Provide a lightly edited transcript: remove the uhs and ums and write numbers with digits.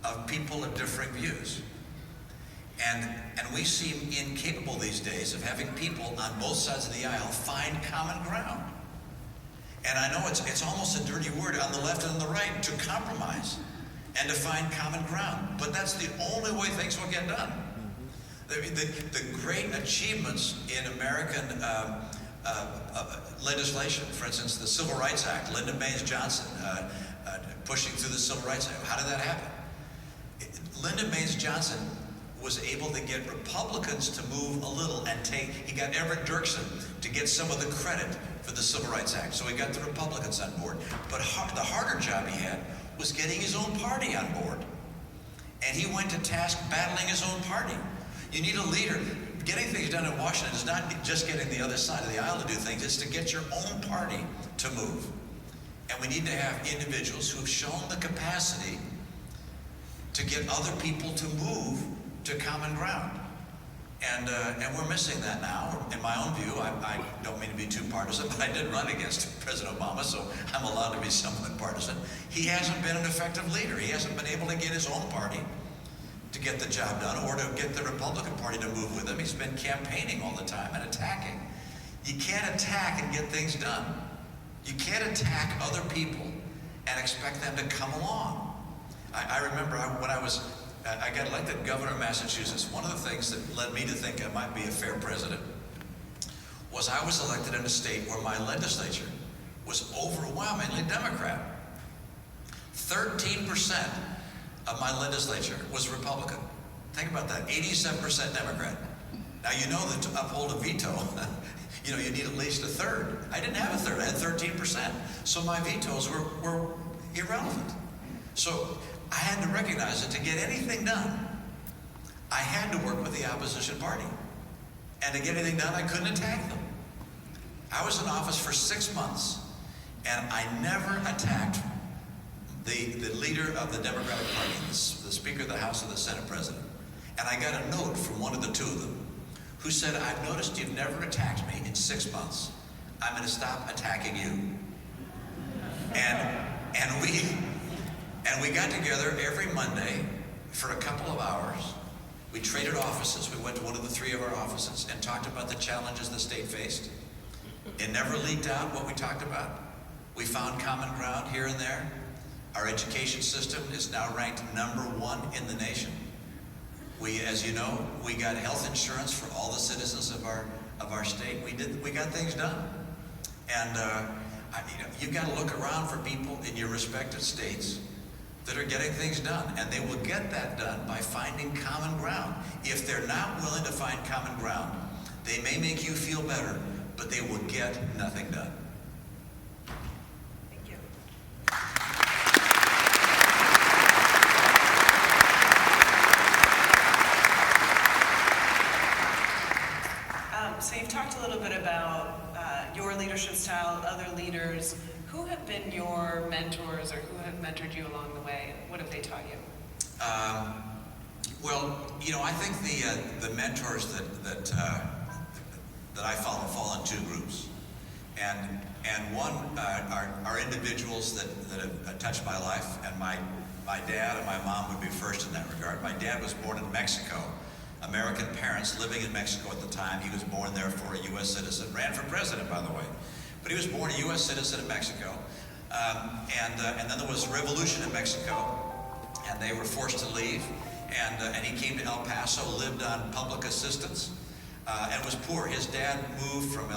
of people of differing views. And we seem incapable these days of having people on both sides of the aisle find common ground. And I know it's almost a dirty word on the left and on the right to compromise and to find common ground. But that's the only way things will get done. The great achievements in American legislation, for instance, the Civil Rights Act, Lyndon Baines Johnson pushing through the Civil Rights Act. How did that happen? Lyndon Baines Johnson was able to get Republicans to move a little and he got Everett Dirksen to get some of the credit for the Civil Rights Act. So he got the Republicans on board. But the harder job he had was getting his own party on board. And he went to task battling his own party. You need a leader. Getting things done in Washington is not just getting the other side of the aisle to do things, it's to get your own party to move. And we need to have individuals who've shown the capacity to get other people to move to common ground. And we're missing that now. In my own view, I don't mean to be too partisan, but I did run against President Obama, so I'm allowed to be somewhat partisan. He hasn't been an effective leader. He hasn't been able to get his own party to get the job done or to get the Republican Party to move with him. He's been campaigning all the time and attacking. You can't attack and get things done. You can't attack other people and expect them to come along. I remember when I got elected governor of Massachusetts, one of the things that led me to think I might be a fair president was I was elected in a state where my legislature was overwhelmingly Democrat. 13% of my legislature was Republican. Think about that, 87% Democrat. Now you know that to uphold a veto, you need at least a third. I didn't have a third, I had 13%. So my vetoes were irrelevant. So I had to recognize that to get anything done, I had to work with the opposition party. And to get anything done, I couldn't attack them. I was in office for 6 months, and I never attacked the leader of the Democratic Party, the Speaker of the House and the Senate President. And I got a note from one of the two of them who said, "I've noticed you've never attacked me in 6 months. I'm going to stop attacking you." And we got together every Monday for a couple of hours. We traded offices. We went to one of the 3 of our offices and talked about the challenges the state faced. It never leaked out what we talked about. We found common ground here and there. Our education system is now ranked #1 in the nation. As you know, we got health insurance for all the citizens of our state. We got things done. And you've got to look around for people in your respective states that are getting things done, and they will get that done by finding common ground. If they're not willing to find common ground, they may make you feel better, but they will get nothing done. Thank you. So you've talked a little bit about your leadership style, other leaders. Who have been your mentors, or who have mentored you along the way? What have they taught you? Well, I think the mentors that I follow fall in 2 groups, and one are individuals that have touched my life, and my dad and my mom would be first in that regard. My dad was born in Mexico. American parents living in Mexico at the time. He was born there for a U.S. citizen, ran for president, by the way. But he was born a U.S. citizen in Mexico. And then there was a revolution in Mexico, and they were forced to leave. And he came to El Paso, lived on public assistance, and was poor. His dad moved from El